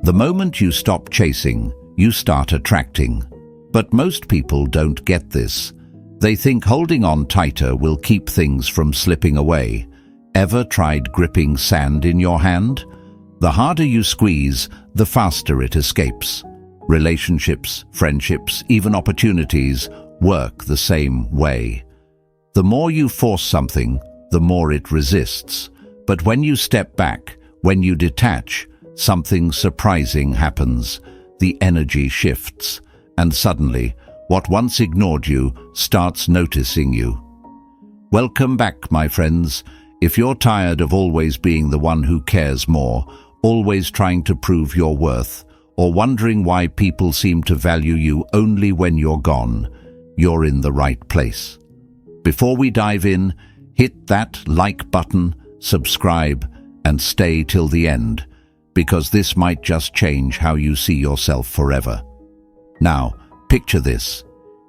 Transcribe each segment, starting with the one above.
The moment you stop chasing, you start attracting. But most people don't get this. They think holding on tighter will keep things from slipping away. Ever tried gripping sand in your hand? The harder you squeeze, the faster it escapes. Relationships, friendships, even opportunities work the same way. The more you force something, the more it resists. But when you step back, when you detach, something surprising happens. The energy shifts, and suddenly, what once ignored you starts noticing you. Welcome back, my friends. If you're tired of always being the one who cares more, always trying to prove your worth, or wondering why people seem to value you only when you're gone, you're in the right place. Before we dive in, hit that like button, subscribe, and stay till the end, because this might just change how you see yourself forever. Now, picture this.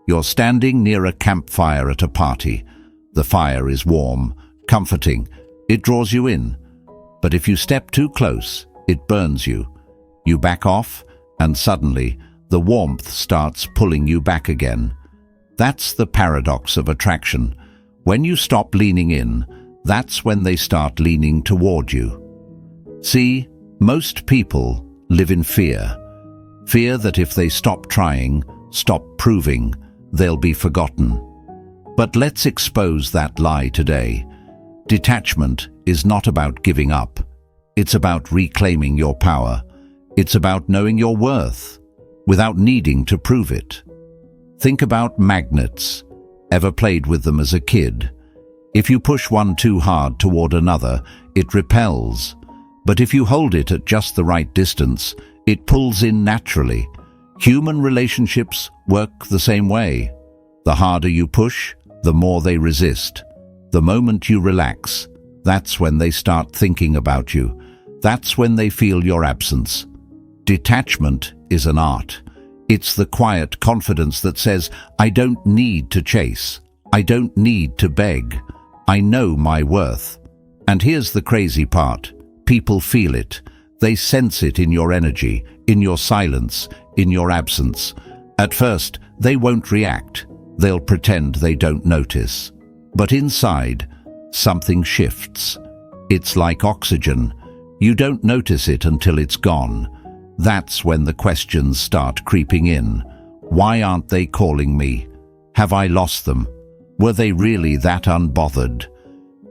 You're standing near a campfire at a party. The fire is warm, comforting. It draws you in. But if you step too close, it burns you. You back off, and suddenly, the warmth starts pulling you back again. That's the paradox of attraction. When you stop leaning in, that's when they start leaning toward you. See, most people live in fear. Fear that if they stop trying, stop proving, they'll be forgotten. But let's expose that lie today. Detachment is not about giving up. It's about reclaiming your power. It's about knowing your worth without needing to prove it. Think about magnets. Ever played with them as a kid? If you push one too hard toward another, it repels. But if you hold it at just the right distance, it pulls in naturally. Human relationships work the same way. The harder you push, the more they resist. The moment you relax, that's when they start thinking about you. That's when they feel your absence. Detachment is an art. It's the quiet confidence that says, I don't need to chase. I don't need to beg. I know my worth. And here's the crazy part. People feel it. They sense it in your energy, in your silence, in your absence. At first, they won't react. They'll pretend they don't notice. But inside, something shifts. It's like oxygen. You don't notice it until it's gone. That's when the questions start creeping in. Why aren't they calling me? Have I lost them? Were they really that unbothered?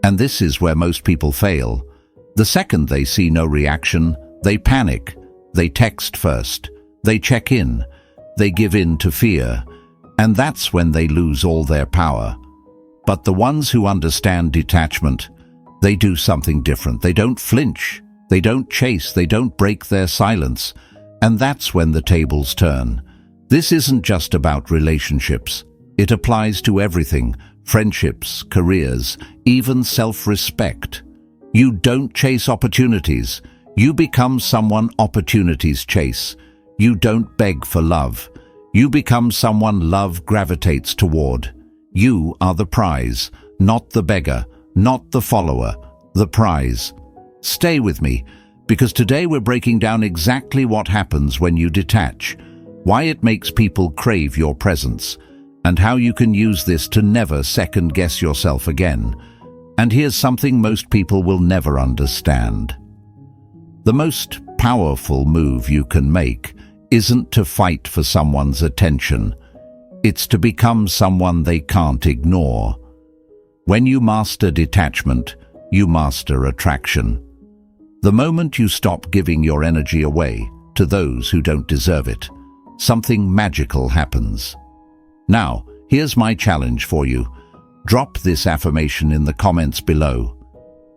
And this is where most people fail. The second they see no reaction, they panic. They text first. They check in. They give in to fear. And that's when they lose all their power. But the ones who understand detachment, they do something different. They don't flinch. They don't chase. They don't break their silence. And that's when the tables turn. This isn't just about relationships. It applies to everything. Friendships, careers, even self-respect. You don't chase opportunities. You become someone opportunities chase. You don't beg for love. You become someone love gravitates toward. You are the prize, not the beggar, not the follower, the prize. Stay with me, because today we're breaking down exactly what happens when you detach, why it makes people crave your presence, and how you can use this to never second-guess yourself again. And here's something most people will never understand. The most powerful move you can make isn't to fight for someone's attention. It's to become someone they can't ignore. When you master detachment, you master attraction. The moment you stop giving your energy away to those who don't deserve it, something magical happens. Now, here's my challenge for you. Drop this affirmation in the comments below.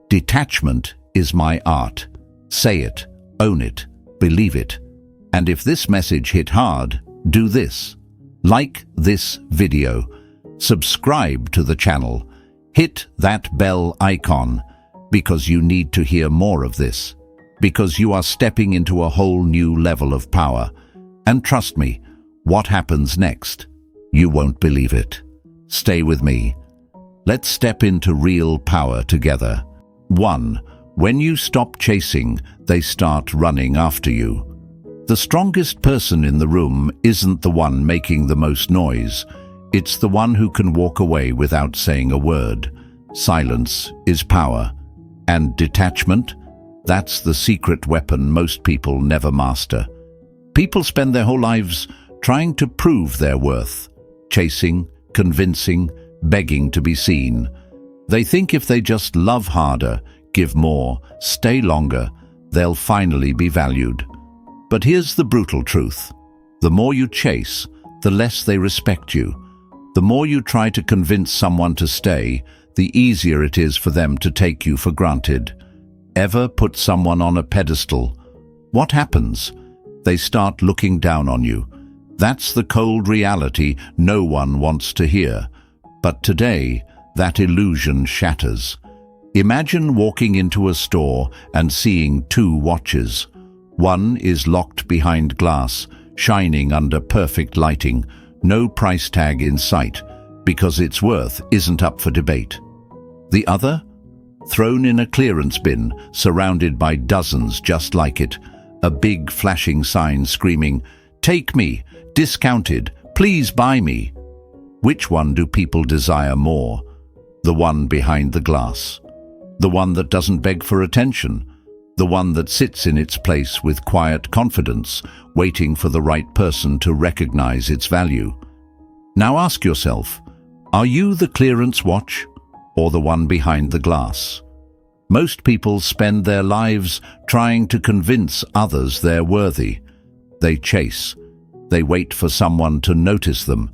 Detachment is my art. Say it, own it, believe it. And if this message hit hard, do this. Like this video. Subscribe to the channel. Hit that bell icon, because you need to hear more of this. Because you are stepping into a whole new level of power. And trust me, what happens next? You won't believe it. Stay with me. Let's step into real power together. 1. When you stop chasing, they start running after you. The strongest person in the room isn't the one making the most noise. It's the one who can walk away without saying a word. Silence is power. And detachment? That's the secret weapon most people never master. People spend their whole lives trying to prove their worth, chasing, convincing, begging to be seen. They think if they just love harder, give more, stay longer, they'll finally be valued. But here's the brutal truth. The more you chase, the less they respect you. The more you try to convince someone to stay, the easier it is for them to take you for granted. Ever put someone on a pedestal? What happens? They start looking down on you. That's the cold reality no one wants to hear. But today, that illusion shatters. Imagine walking into a store and seeing two watches. One is locked behind glass, shining under perfect lighting, no price tag in sight, because its worth isn't up for debate. The other? Thrown in a clearance bin, surrounded by dozens just like it, a big flashing sign screaming, "Take me! Discounted! Please buy me!" Which one do people desire more? The one behind the glass. The one that doesn't beg for attention. The one that sits in its place with quiet confidence, waiting for the right person to recognize its value. Now ask yourself, are you the clearance watch or the one behind the glass? Most people spend their lives trying to convince others they're worthy. They chase. They wait for someone to notice them.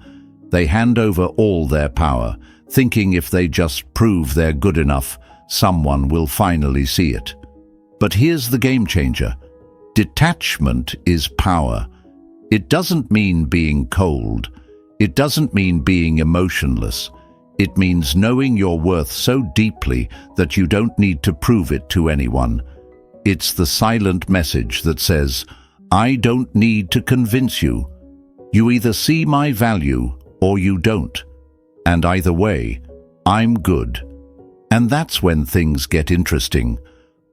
They hand over all their power, thinking if they just prove they're good enough, someone will finally see it. But here's the game changer. Detachment is power. It doesn't mean being cold. It doesn't mean being emotionless. It means knowing your worth so deeply that you don't need to prove it to anyone. It's the silent message that says, I don't need to convince you. You either see my value or you don't. And either way, I'm good. And that's when things get interesting.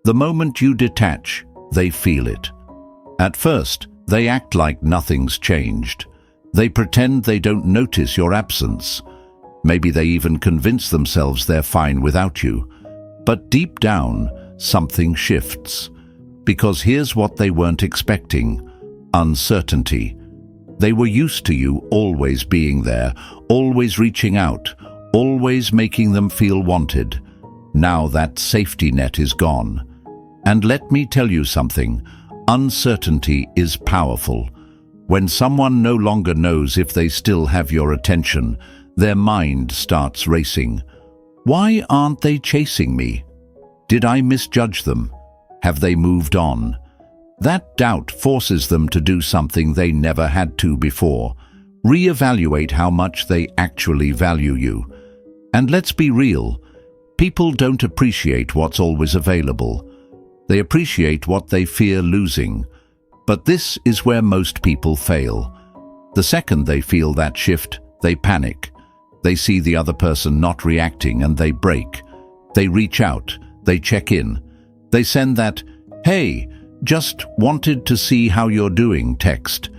The moment you detach, they feel it. At first, they act like nothing's changed. They pretend they don't notice your absence. Maybe they even convince themselves they're fine without you. But deep down, something shifts. Because here's what they weren't expecting: uncertainty. They were used to you always being there, always reaching out, always making them feel wanted. Now that safety net is gone. And let me tell you something, uncertainty is powerful. When someone no longer knows if they still have your attention, their mind starts racing. Why aren't they chasing me? Did I misjudge them? Have they moved on? That doubt forces them to do something they never had to before. Reevaluate how much they actually value you. And let's be real, people don't appreciate what's always available. They appreciate what they fear losing. But this is where most people fail. The second they feel that shift, they panic. They see the other person not reacting and they break. They reach out, they check in. They send that, "Hey, just wanted to see how you're doing" text.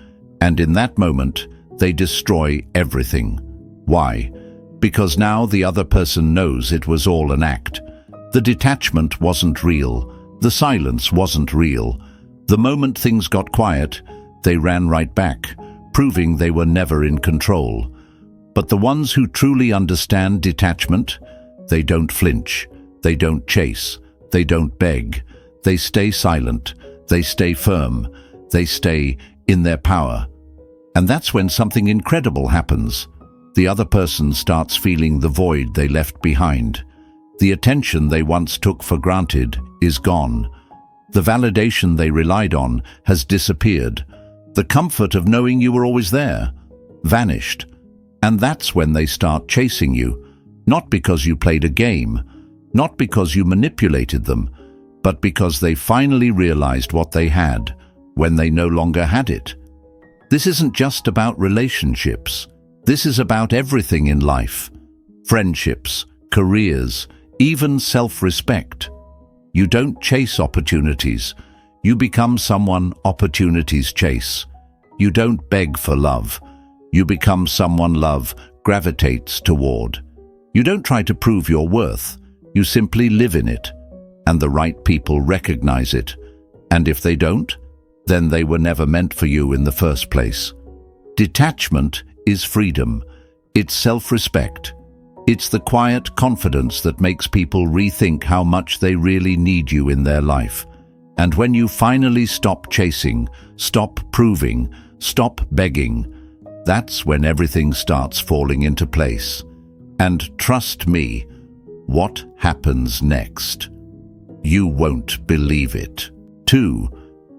And in that moment, they destroy everything. Why? Because now the other person knows it was all an act. The detachment wasn't real. The silence wasn't real. The moment things got quiet, they ran right back, proving they were never in control. But the ones who truly understand detachment, they don't flinch, they don't chase, they don't beg, they stay silent, they stay firm, they stay in their power. And that's when something incredible happens. The other person starts feeling the void they left behind. The attention they once took for granted is gone. The validation they relied on has disappeared. The comfort of knowing you were always there vanished. And that's when they start chasing you, not because you played a game, not because you manipulated them, but because they finally realized what they had when they no longer had it. This isn't just about relationships. This is about everything in life. Friendships, careers, even self-respect. You don't chase opportunities. You become someone opportunities chase. You don't beg for love. You become someone love gravitates toward. You don't try to prove your worth. You simply live in it. And the right people recognize it. And if they don't, then they were never meant for you in the first place. Detachment is freedom. It's self-respect. It's the quiet confidence that makes people rethink how much they really need you in their life. And when you finally stop chasing, stop proving, stop begging, that's when everything starts falling into place. And trust me, what happens next? You won't believe it. 2.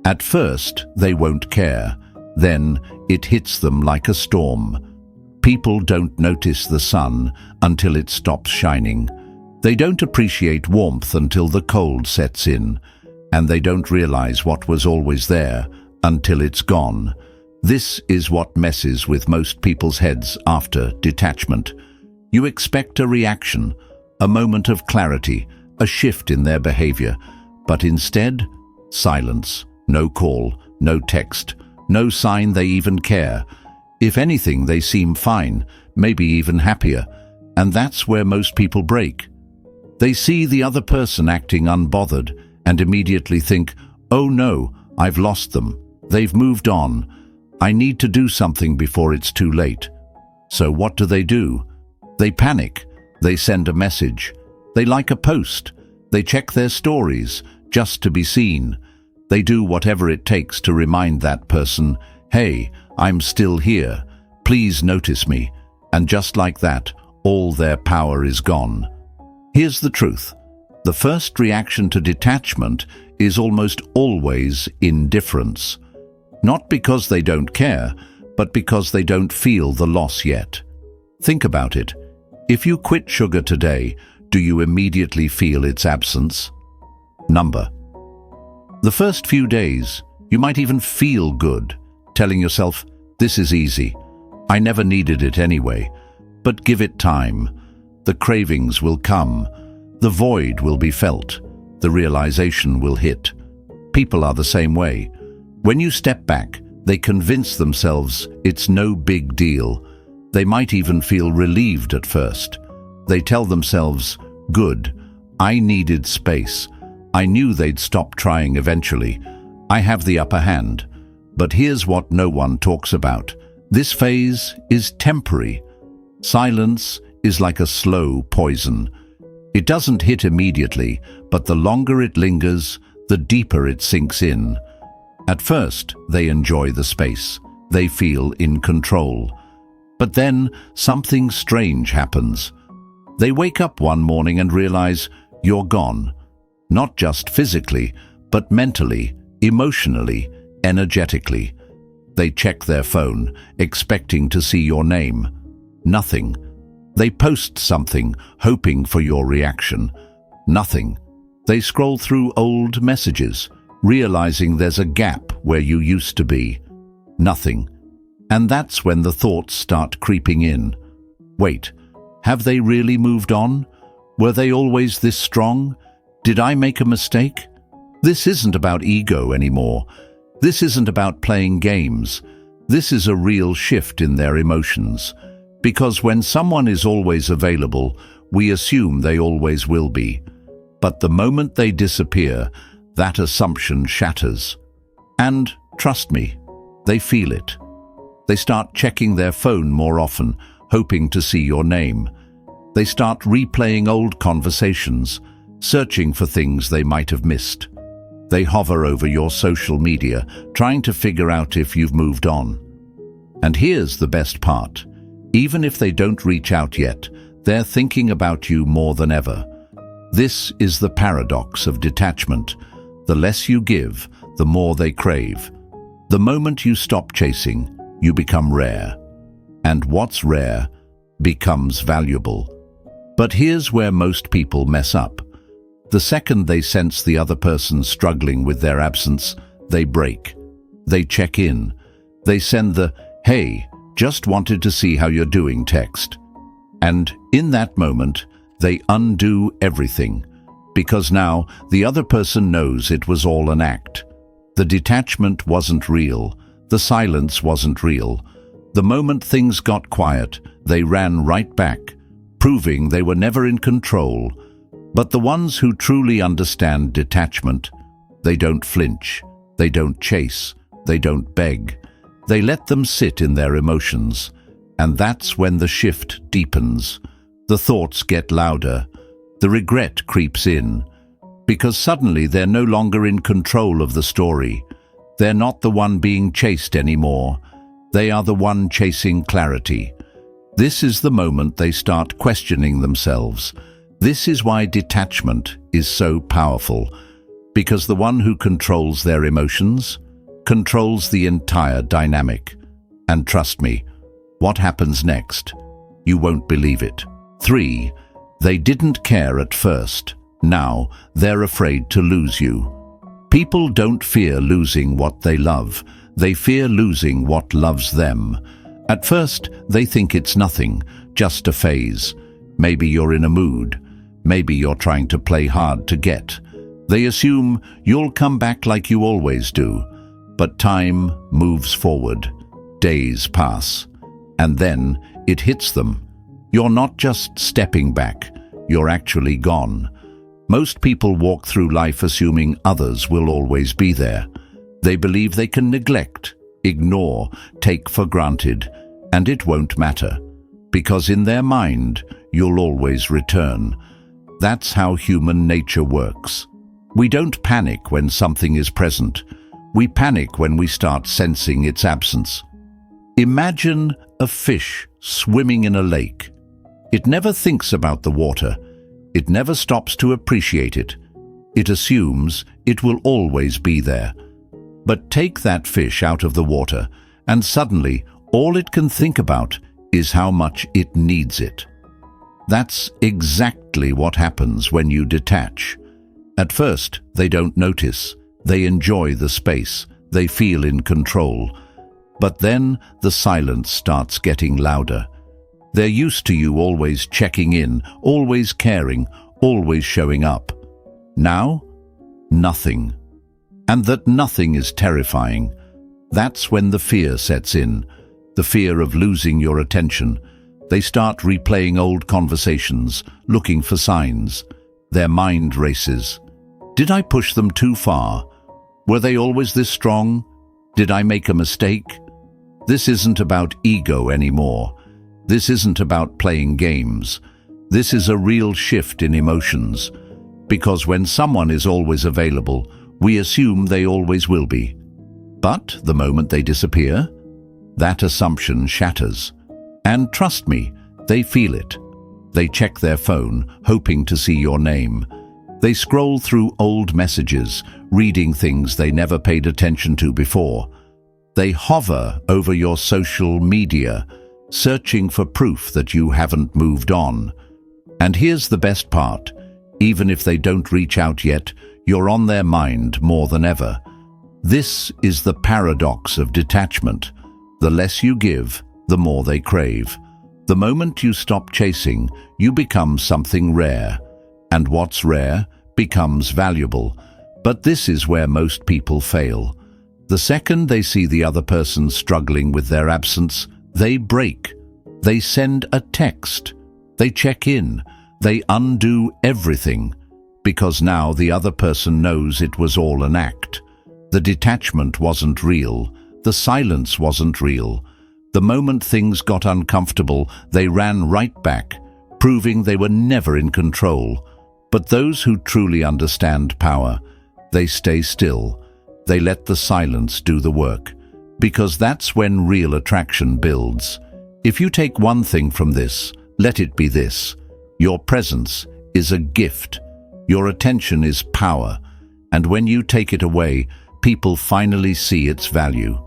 At first, they won't care. Then, it hits them like a storm. People don't notice the sun until it stops shining. They don't appreciate warmth until the cold sets in. And they don't realize what was always there until it's gone. This is what messes with most people's heads after detachment. You expect a reaction, a moment of clarity, a shift in their behavior, but instead, silence, no call, no text, no sign they even care. If anything, they seem fine, maybe even happier, and that's where most people break. They see the other person acting unbothered and immediately think, oh no, I've lost them. They've moved on. I need to do something before it's too late. So what do? They panic. They send a message. They like a post. They check their stories just to be seen. They do whatever it takes to remind that person, hey, I'm still here. Please notice me. And just like that, all their power is gone. Here's the truth. The first reaction to detachment is almost always indifference. Not because they don't care, but because they don't feel the loss yet. Think about it. If you quit sugar today, do you immediately feel its absence? Number. The first few days, you might even feel good, telling yourself, this is easy. I never needed it anyway. But give it time. The cravings will come. The void will be felt. The realization will hit. People are the same way. When you step back, they convince themselves it's no big deal. They might even feel relieved at first. They tell themselves, good, I needed space. I knew they'd stop trying eventually. I have the upper hand. But here's what no one talks about. This phase is temporary. Silence is like a slow poison. It doesn't hit immediately, but the longer it lingers, the deeper it sinks in. At first, they enjoy the space. They feel in control. But then, something strange happens. They wake up one morning and realize you're gone. Not just physically, but mentally, emotionally, energetically. They check their phone, expecting to see your name. Nothing. They post something, hoping for your reaction. Nothing. They scroll through old messages, realizing there's a gap where you used to be. Nothing. And that's when the thoughts start creeping in. Wait, have they really moved on? Were they always this strong? Did I make a mistake? This isn't about ego anymore. This isn't about playing games. This is a real shift in their emotions. Because when someone is always available, we assume they always will be. But the moment they disappear, that assumption shatters. And, trust me, they feel it. They start checking their phone more often, hoping to see your name. They start replaying old conversations, searching for things they might have missed. They hover over your social media, trying to figure out if you've moved on. And here's the best part. Even if they don't reach out yet, they're thinking about you more than ever. This is the paradox of detachment. The less you give, the more they crave. The moment you stop chasing, you become rare. And what's rare becomes valuable. But here's where most people mess up. The second they sense the other person struggling with their absence, they break. They check in. They send the, hey, just wanted to see how you're doing text. And in that moment, they undo everything. Because now the other person knows it was all an act. The detachment wasn't real. The silence wasn't real. The moment things got quiet, they ran right back, proving they were never in control. But the ones who truly understand detachment, they don't flinch, they don't chase, they don't beg. They let them sit in their emotions. And that's when the shift deepens. The thoughts get louder. The regret creeps in. Because suddenly they're no longer in control of the story. They're not the one being chased anymore. They are the one chasing clarity. This is the moment they start questioning themselves. This is why detachment is so powerful. Because the one who controls their emotions controls the entire dynamic. And trust me, what happens next? You won't believe it. 3. They didn't care at first. Now they're afraid to lose you. People don't fear losing what they love. They fear losing what loves them. At first, they think it's nothing, just a phase. Maybe you're in a mood. Maybe you're trying to play hard to get. They assume you'll come back like you always do. But time moves forward. Days pass. And then it hits them. You're not just stepping back. You're actually gone. Most people walk through life assuming others will always be there. They believe they can neglect, ignore, take for granted, and it won't matter. Because in their mind, you'll always return. That's how human nature works. We don't panic when something is present. We panic when we start sensing its absence. Imagine a fish swimming in a lake. It never thinks about the water. It never stops to appreciate it. It assumes it will always be there. But take that fish out of the water, and suddenly all it can think about is how much it needs it. That's exactly what happens when you detach. At first, they don't notice. They enjoy the space. They feel in control. But then the silence starts getting louder. They're used to you always checking in, always caring, always showing up. Now, nothing. And that nothing is terrifying. That's when the fear sets in, the fear of losing your attention. They start replaying old conversations, looking for signs. Their mind races. Did I push them too far? Were they always this strong? Did I make a mistake? This isn't about ego anymore. This isn't about playing games. This is a real shift in emotions. Because when someone is always available, we assume they always will be. But the moment they disappear, that assumption shatters. And trust me, they feel it. They check their phone, hoping to see your name. They scroll through old messages, reading things they never paid attention to before. They hover over your social media, searching for proof that you haven't moved on. And here's the best part. Even if they don't reach out yet, you're on their mind more than ever. This is the paradox of detachment. The less you give, the more they crave. The moment you stop chasing, you become something rare. And what's rare becomes valuable. But this is where most people fail. The second they see the other person struggling with their absence, they break. They send a text. They check in. They undo everything. Because now the other person knows it was all an act. The detachment wasn't real. The silence wasn't real. The moment things got uncomfortable, they ran right back, proving they were never in control. But those who truly understand power, they stay still. They let the silence do the work. Because that's when real attraction builds. If you take one thing from this, let it be this. Your presence is a gift. Your attention is power. And when you take it away, people finally see its value.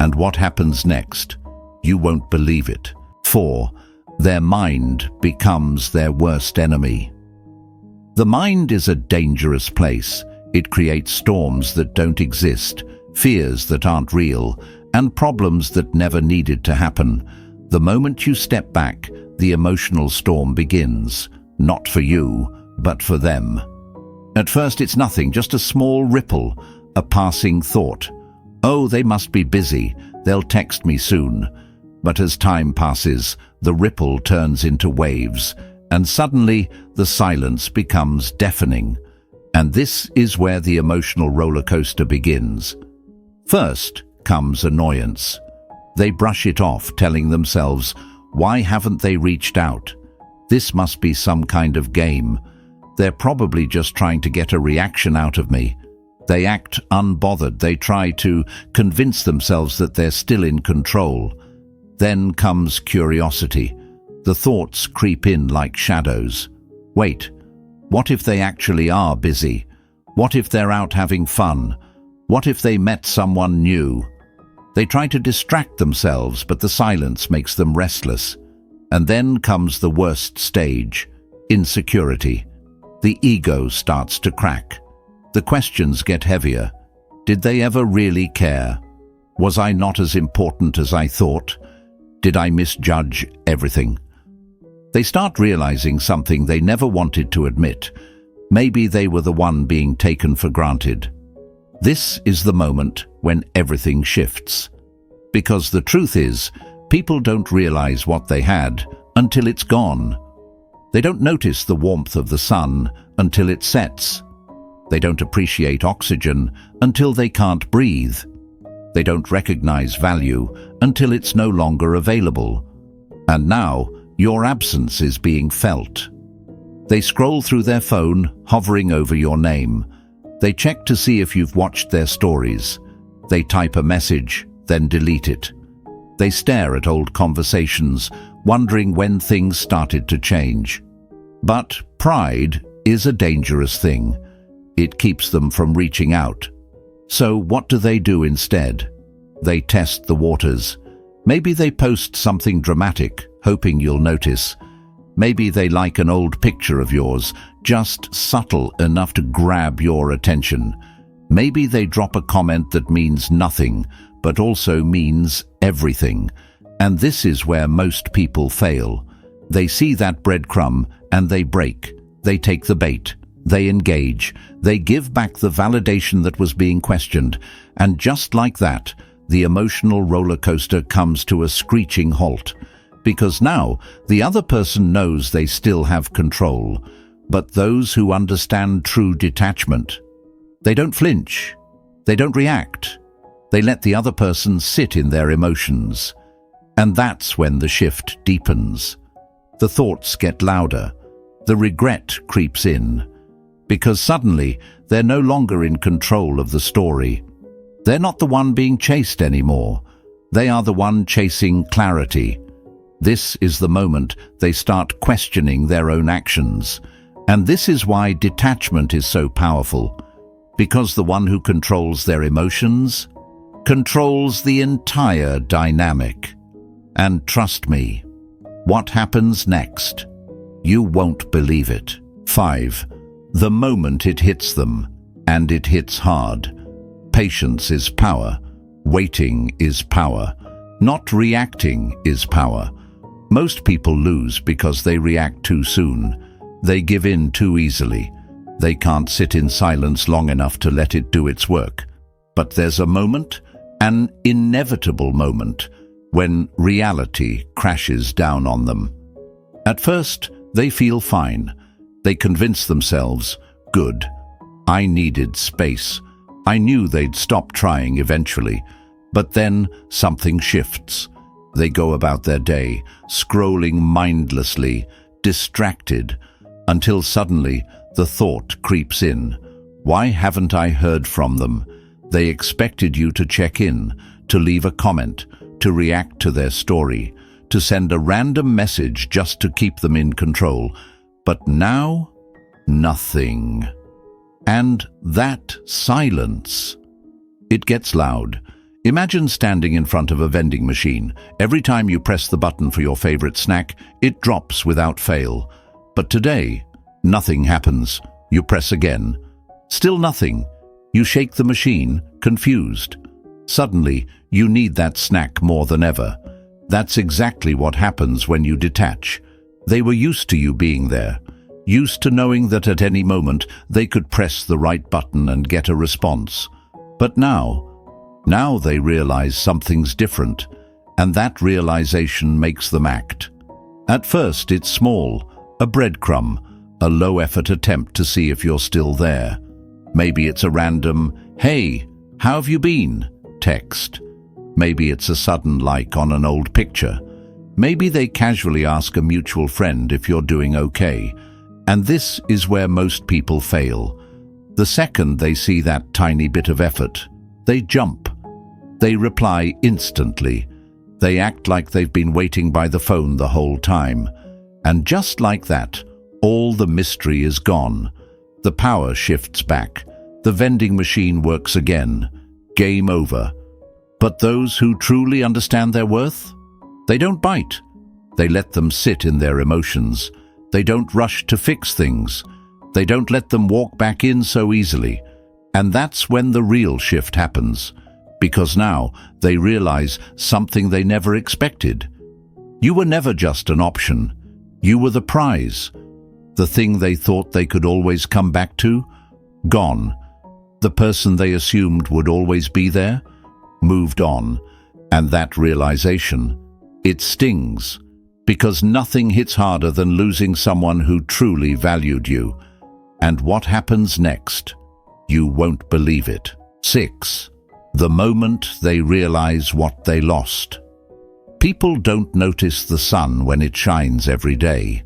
And what happens next? You won't believe it. 4. Their mind becomes their worst enemy. The mind is a dangerous place. It creates storms that don't exist, fears that aren't real, and problems that never needed to happen. The moment you step back, the emotional storm begins. Not for you, but for them. At first it's nothing, just a small ripple. a passing thought. Oh, they must be busy. They'll text me soon. But as time passes, the ripple turns into waves, and suddenly the silence becomes deafening. And this is where the emotional roller coaster begins. First comes annoyance. They brush it off, telling themselves, "Why haven't they reached out? This must be some kind of game. They're probably just trying to get a reaction out of me." They act unbothered. They try to convince themselves that they're still in control. Then comes curiosity. The thoughts creep in like shadows. Wait, what if they actually are busy? What if they're out having fun? What if they met someone new? They try to distract themselves, but the silence makes them restless. And then comes the worst stage, insecurity. The ego starts to crack. The questions get heavier. Did they ever really care? Was I not as important as I thought? Did I misjudge everything? They start realizing something they never wanted to admit. Maybe they were the one being taken for granted. This is the moment when everything shifts. Because the truth is, people don't realize what they had until it's gone. They don't notice the warmth of the sun until it sets. They don't appreciate oxygen until they can't breathe. They don't recognize value until it's no longer available. And now, your absence is being felt. They scroll through their phone, hovering over your name. They check to see if you've watched their stories. They type a message, then delete it. They stare at old conversations, wondering when things started to change. But pride is a dangerous thing. It keeps them from reaching out. So what do they do instead? They test the waters. Maybe they post something dramatic, hoping you'll notice. Maybe they like an old picture of yours, just subtle enough to grab your attention. Maybe they drop a comment that means nothing, but also means everything. And this is where most people fail. They see that breadcrumb and they break. They take the bait. They engage. They give back the validation that was being questioned. And just like that, the emotional roller coaster comes to a screeching halt. Because now, the other person knows they still have control. But those who understand true detachment, they don't flinch. They don't react. They let the other person sit in their emotions. And that's when the shift deepens. The thoughts get louder. The regret creeps in. Because suddenly, they're no longer in control of the story. They're not the one being chased anymore. They are the one chasing clarity. This is the moment they start questioning their own actions. And this is why detachment is so powerful. Because the one who controls their emotions controls the entire dynamic. And trust me, what happens next? You won't believe it. 5. The moment it hits them, and it hits hard. Patience is power. Waiting is power. Not reacting is power. Most people lose because they react too soon. They give in too easily. They can't sit in silence long enough to let it do its work. But there's a moment, an inevitable moment, when reality crashes down on them. At first, they feel fine. They convince themselves, good, I needed space. I knew they'd stop trying eventually. But then something shifts. They go about their day, scrolling mindlessly, distracted, until suddenly the thought creeps in. Why haven't I heard from them? They expected you to check in, to leave a comment, to react to their story, to send a random message just to keep them in control. But now, nothing. And that silence. It gets loud. Imagine standing in front of a vending machine. Every time you press the button for your favorite snack, it drops without fail. But today, nothing happens. You press again. Still nothing. You shake the machine, confused. Suddenly, you need that snack more than ever. That's exactly what happens when you detach. They were used to you being there, used to knowing that at any moment they could press the right button and get a response. But now they realize something's different, and that realization makes them act. At first it's small, a breadcrumb, a low-effort attempt to see if you're still there. Maybe it's a random, "Hey, how have you been?" text. Maybe it's a sudden like on an old picture. Maybe they casually ask a mutual friend if you're doing okay. And this is where most people fail. The second they see that tiny bit of effort, they jump. They reply instantly. They act like they've been waiting by the phone the whole time. And just like that, all the mystery is gone. The power shifts back. The vending machine works again. Game over. But those who truly understand their worth? They don't bite. They let them sit in their emotions. They don't rush to fix things. They don't let them walk back in so easily. And that's when the real shift happens. Because now they realize something they never expected. You were never just an option. You were the prize. The thing they thought they could always come back to? Gone. The person they assumed would always be there? Moved on. And that realization, it stings. Because nothing hits harder than losing someone who truly valued you. And what happens next? You won't believe it. 6. The moment they realize what they lost. People don't notice the sun when it shines every day.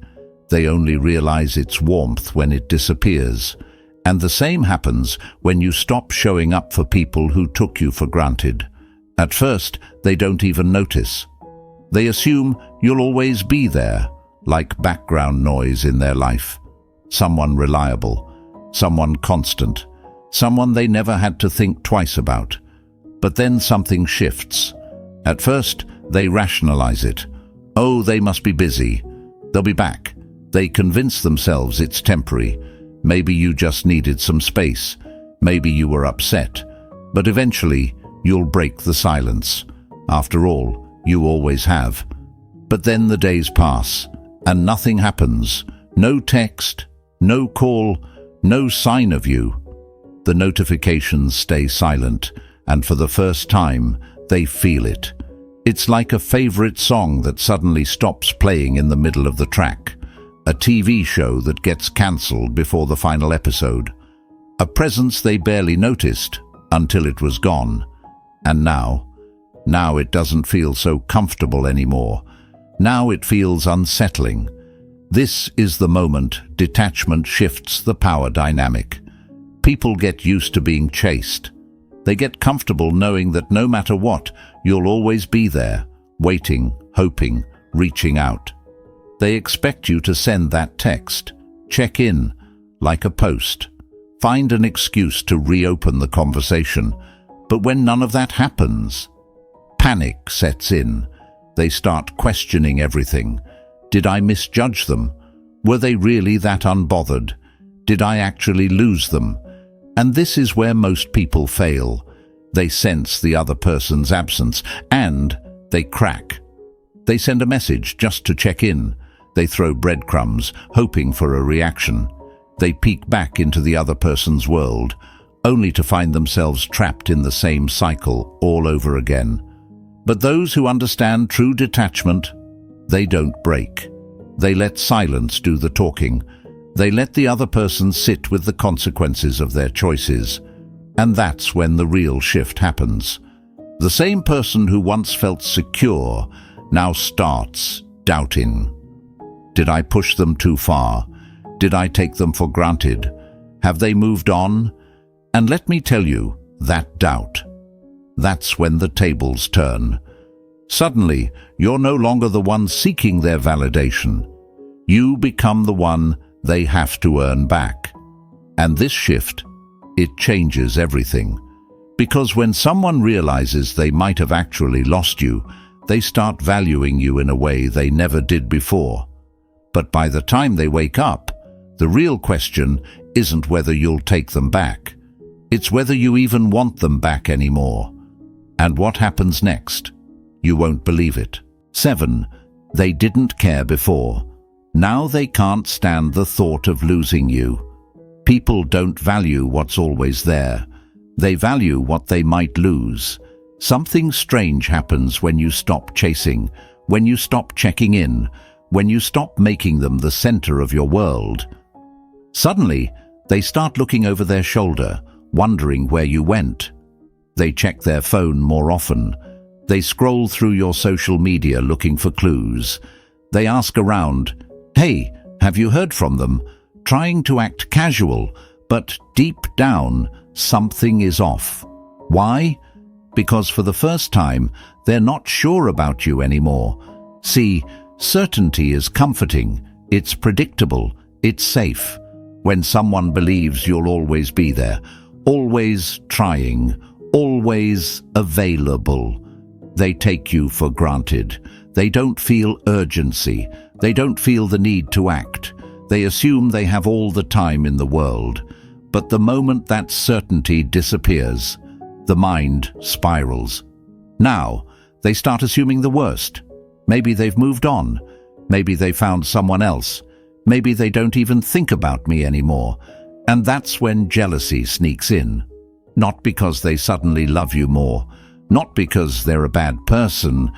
They only realize its warmth when it disappears. And the same happens when you stop showing up for people who took you for granted. At first, they don't even notice. They assume you'll always be there, like background noise in their life. Someone reliable, someone constant, someone they never had to think twice about. But then something shifts. At first, they rationalize it. Oh, they must be busy. They'll be back. They convince themselves it's temporary. Maybe you just needed some space. Maybe you were upset. But eventually, you'll break the silence. After all, you always have. But then the days pass, and nothing happens. No text, no call, no sign of you. The notifications stay silent, and for the first time, they feel it. It's like a favorite song that suddenly stops playing in the middle of the track. A TV show that gets cancelled before the final episode. A presence they barely noticed until it was gone. And now it doesn't feel so comfortable anymore. Now it feels unsettling. This is the moment detachment shifts the power dynamic. People get used to being chased. They get comfortable knowing that no matter what, you'll always be there, waiting, hoping, reaching out. They expect you to send that text, check in, like a post, find an excuse to reopen the conversation. But when none of that happens, panic sets in. They start questioning everything. Did I misjudge them? Were they really that unbothered? Did I actually lose them? And this is where most people fail. They sense the other person's absence, and they crack. They send a message just to check in. They throw breadcrumbs, hoping for a reaction. They peek back into the other person's world, only to find themselves trapped in the same cycle all over again. But those who understand true detachment, they don't break. They let silence do the talking. They let the other person sit with the consequences of their choices. And that's when the real shift happens. The same person who once felt secure now starts doubting. Did I push them too far? Did I take them for granted? Have they moved on? And let me tell you, that doubt, that's when the tables turn. Suddenly, you're no longer the one seeking their validation. You become the one they have to earn back. And this shift, it changes everything. Because when someone realizes they might have actually lost you, they start valuing you in a way they never did before. But by the time they wake up, the real question isn't whether you'll take them back. It's whether you even want them back anymore. And what happens next? You won't believe it. 7. They didn't care before. Now they can't stand the thought of losing you. People don't value what's always there. They value what they might lose. Something strange happens when you stop chasing, when you stop checking in, when you stop making them the center of your world. Suddenly, they start looking over their shoulder, wondering where you went. They check their phone more often. They scroll through your social media looking for clues. They ask around, "Hey, have you heard from them?" Trying to act casual, but deep down, something is off. Why? Because for the first time, they're not sure about you anymore. See, certainty is comforting. It's predictable. It's safe. When someone believes you'll always be there, always trying, always available, they take you for granted. They don't feel urgency. They don't feel the need to act. They assume they have all the time in the world. But the moment that certainty disappears, the mind spirals. Now, they start assuming the worst. Maybe they've moved on. Maybe they found someone else. Maybe they don't even think about me anymore. And that's when jealousy sneaks in. Not because they suddenly love you more, not because they're a bad person,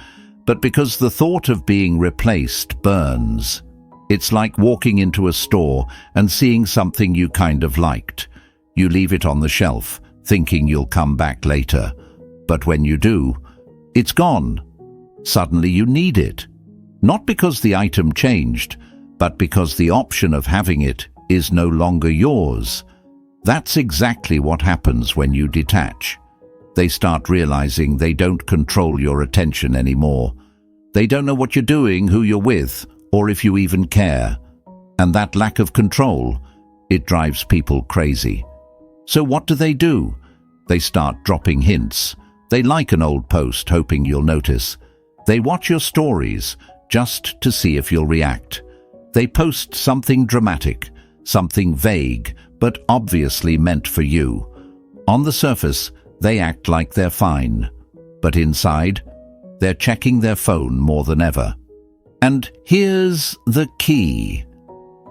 but because the thought of being replaced burns. It's like walking into a store and seeing something you kind of liked. You leave it on the shelf, thinking you'll come back later. But when you do, it's gone. Suddenly you need it. Not because the item changed, but because the option of having it is no longer yours. That's exactly what happens when you detach. They start realizing they don't control your attention anymore. They don't know what you're doing, who you're with, or if you even care. And that lack of control, it drives people crazy. So what do? They start dropping hints. They like an old post, hoping you'll notice. They watch your stories, just to see if you'll react. They post something dramatic, something vague, but obviously meant for you. On the surface, they act like they're fine. But inside, they're checking their phone more than ever. And here's the key.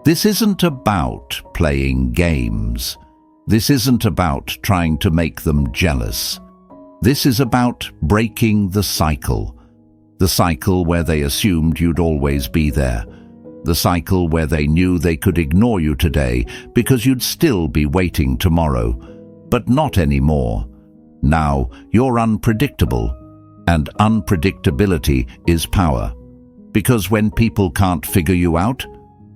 This isn't about playing games. This isn't about trying to make them jealous. This is about breaking the cycle. The cycle where they assumed you'd always be there. The cycle where they knew they could ignore you today because you'd still be waiting tomorrow. But not anymore. Now you're unpredictable. And unpredictability is power. Because when people can't figure you out,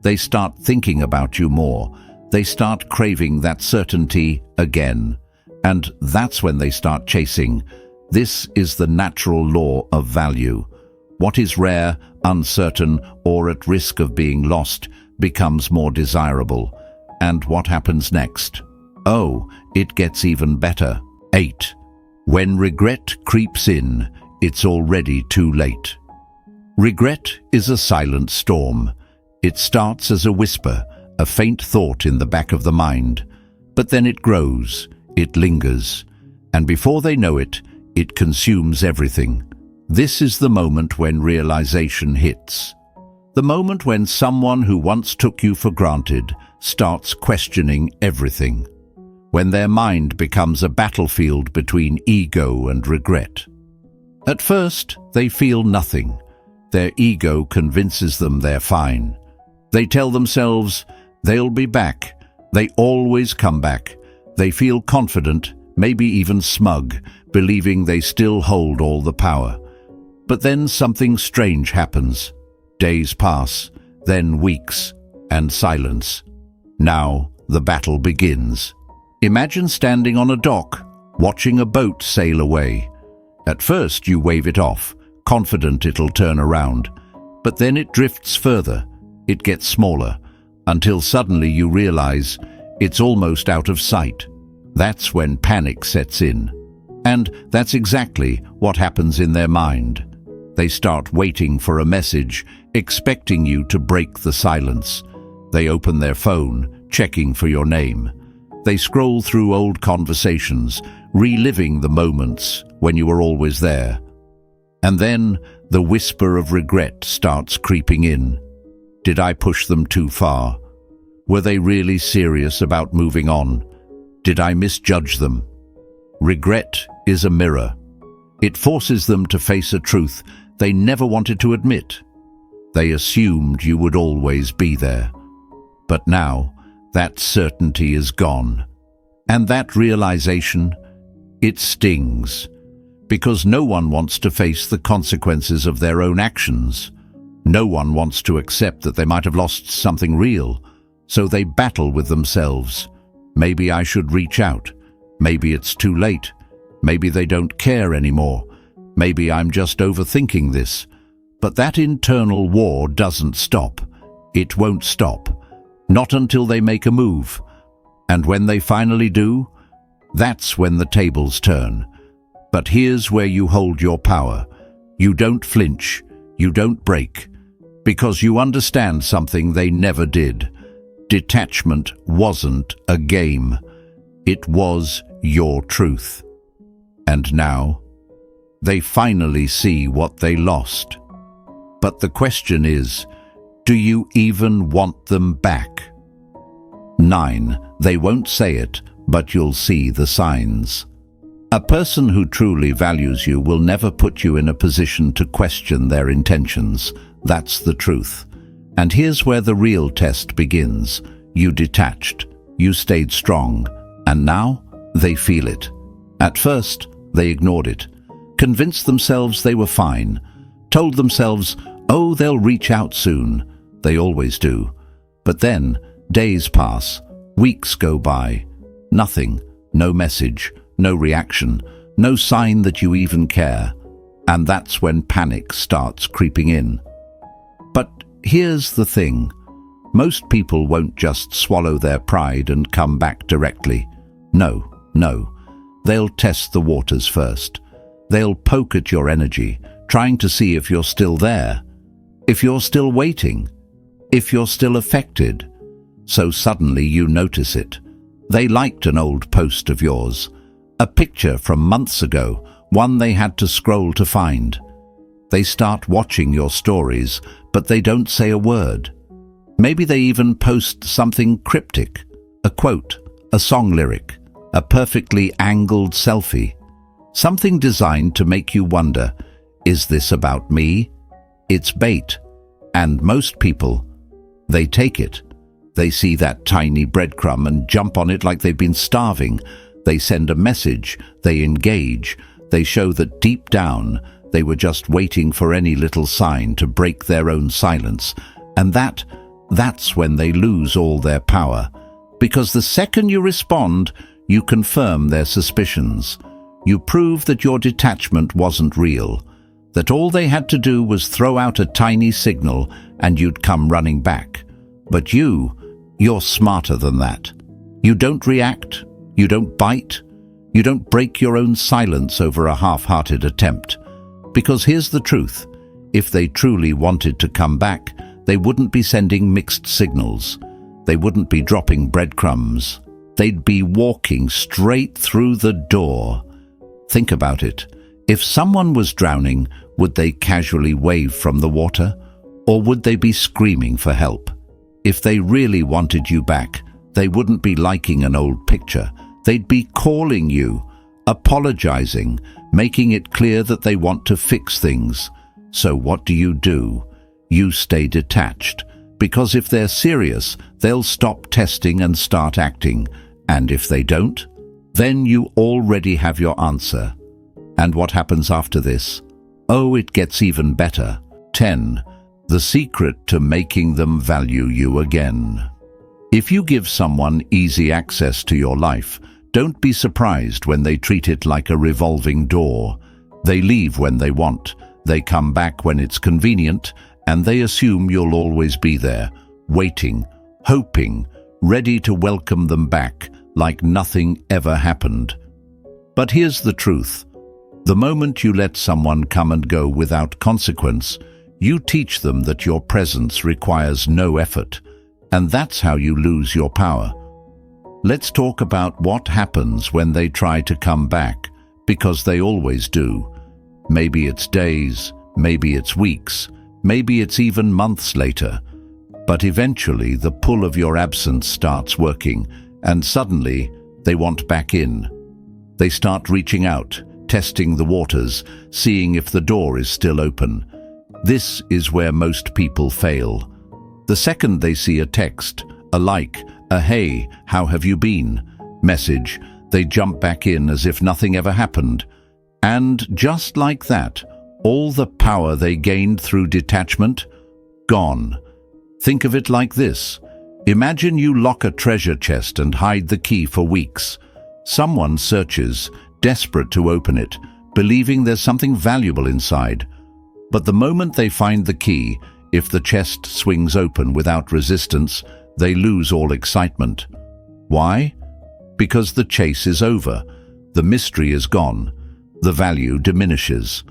they start thinking about you more. They start craving that certainty again. And that's when they start chasing. This is the natural law of value. What is rare, uncertain, or at risk of being lost becomes more desirable. And what happens next? Oh, it gets even better. 8. When regret creeps in, it's already too late. Regret is a silent storm. It starts as a whisper, a faint thought in the back of the mind. But then it grows, it lingers, and before they know it, it consumes everything. This is the moment when realization hits. The moment when someone who once took you for granted starts questioning everything. When their mind becomes a battlefield between ego and regret. At first, they feel nothing. Their ego convinces them they're fine. They tell themselves they'll be back. They always come back. They feel confident, maybe even smug, believing they still hold all the power. But then something strange happens. Days pass, then weeks, and silence. Now the battle begins. Imagine standing on a dock, watching a boat sail away. At first you wave it off, confident it'll turn around. But then it drifts further. It gets smaller, until suddenly you realize it's almost out of sight. That's when panic sets in. And that's exactly what happens in their mind. They start waiting for a message, expecting you to break the silence. They open their phone, checking for your name. They scroll through old conversations, reliving the moments when you were always there. And then the whisper of regret starts creeping in. Did I push them too far? Were they really serious about moving on? Did I misjudge them? Regret is a mirror. It forces them to face a truth they never wanted to admit. They assumed you would always be there. But now, that certainty is gone. And that realization, it stings. Because no one wants to face the consequences of their own actions. No one wants to accept that they might have lost something real. So they battle with themselves. Maybe I should reach out. Maybe it's too late. Maybe they don't care anymore. Maybe I'm just overthinking this. But that internal war doesn't stop. It won't stop. Not until they make a move. And when they finally do, that's when the tables turn. But here's where you hold your power. You don't flinch. You don't break. Because you understand something they never did. Detachment wasn't a game. It was your truth. And now, they finally see what they lost. But the question is, do you even want them back? 9. They won't say it, but you'll see the signs. A person who truly values you will never put you in a position to question their intentions. That's the truth. And here's where the real test begins. You detached. You stayed strong. And now, they feel it. At first, they ignored it. Convinced themselves they were fine. Told themselves, oh, they'll reach out soon. They always do. But then, days pass. Weeks go by. Nothing. No message. No reaction. No sign that you even care. And that's when panic starts creeping in. But here's the thing. Most people won't just swallow their pride and come back directly. No. They'll test the waters first. They'll poke at your energy, trying to see if you're still there, if you're still waiting, if you're still affected. So suddenly you notice it. They liked an old post of yours, a picture from months ago, one they had to scroll to find. They start watching your stories, but they don't say a word. Maybe they even post something cryptic, a quote, a song lyric, a perfectly angled selfie. Something designed to make you wonder, is this about me? It's bait. And most people, they take it. They see that tiny breadcrumb and jump on it like they've been starving. They send a message, they engage, they show that deep down they were just waiting for any little sign to break their own silence. And that's when they lose all their power. Because the second you respond, you confirm their suspicions. You prove that your detachment wasn't real, that all they had to do was throw out a tiny signal and you'd come running back. But you're smarter than that. You don't react, you don't bite, you don't break your own silence over a half-hearted attempt. Because here's the truth, if they truly wanted to come back, they wouldn't be sending mixed signals. They wouldn't be dropping breadcrumbs. They'd be walking straight through the door. Think about it. If someone was drowning, would they casually wave from the water? Or would they be screaming for help? If they really wanted you back, they wouldn't be liking an old picture. They'd be calling you, apologizing, making it clear that they want to fix things. So what do? You stay detached. Because if they're serious, they'll stop testing and start acting. And if they don't, then you already have your answer. And what happens after this? Oh, it gets even better. 10. The secret to making them value you again. If you give someone easy access to your life, don't be surprised when they treat it like a revolving door. They leave when they want, they come back when it's convenient, and they assume you'll always be there, waiting, hoping, ready to welcome them back like nothing ever happened. But here's the truth. The moment you let someone come and go without consequence, you teach them that your presence requires no effort, and that's how you lose your power. Let's talk about what happens when they try to come back, because they always do. Maybe it's days, maybe it's weeks, maybe it's even months later. But eventually the pull of your absence starts working, and suddenly they want back in. They start reaching out, testing the waters, seeing if the door is still open. This is where most people fail. The second they see a text, a like, a "Hey, how have you been?" message, they jump back in as if nothing ever happened. And just like that, all the power they gained through detachment, gone. Think of it like this. Imagine you lock a treasure chest and hide the key for weeks. Someone searches, desperate to open it, believing there's something valuable inside. But the moment they find the key, if the chest swings open without resistance, they lose all excitement. Why? Because the chase is over. The mystery is gone. The value diminishes.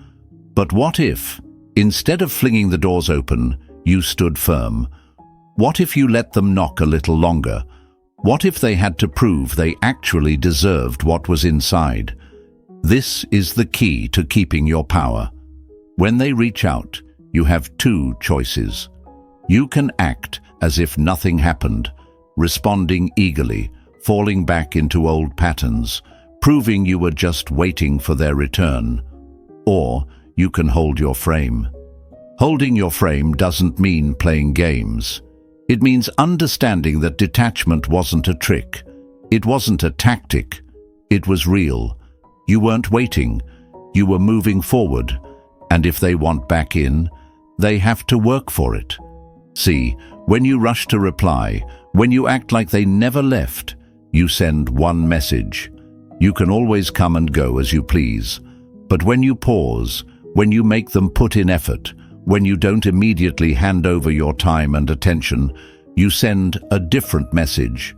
But what if, instead of flinging the doors open, you stood firm? What if you let them knock a little longer? What if they had to prove they actually deserved what was inside? This is the key to keeping your power. When they reach out, you have two choices. You can act as if nothing happened, responding eagerly, falling back into old patterns, proving you were just waiting for their return. Or you can hold your frame. Holding your frame doesn't mean playing games. It means understanding that detachment wasn't a trick. It wasn't a tactic. It was real. You weren't waiting. You were moving forward. And if they want back in, they have to work for it. See, when you rush to reply, when you act like they never left, you send one message. You can always come and go as you please. But when you pause, when you make them put in effort, when you don't immediately hand over your time and attention, you send a different message.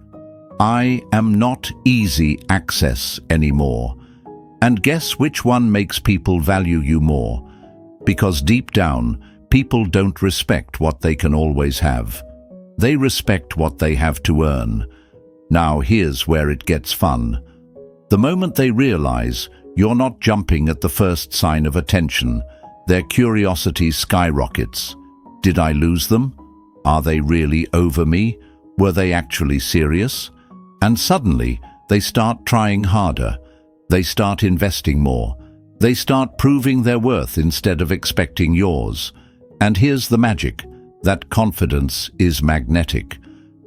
I am not easy access anymore. And guess which one makes people value you more? Because deep down, people don't respect what they can always have. They respect what they have to earn. Now here's where it gets fun. The moment they realize you're not jumping at the first sign of attention, their curiosity skyrockets. Did I lose them? Are they really over me? Were they actually serious? And suddenly, they start trying harder. They start investing more. They start proving their worth instead of expecting yours. And here's the magic. That confidence is magnetic.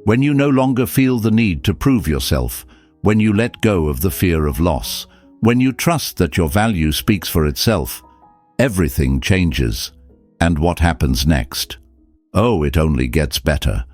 When you no longer feel the need to prove yourself, when you let go of the fear of loss, when you trust that your value speaks for itself, everything changes. And what happens next? Oh, it only gets better.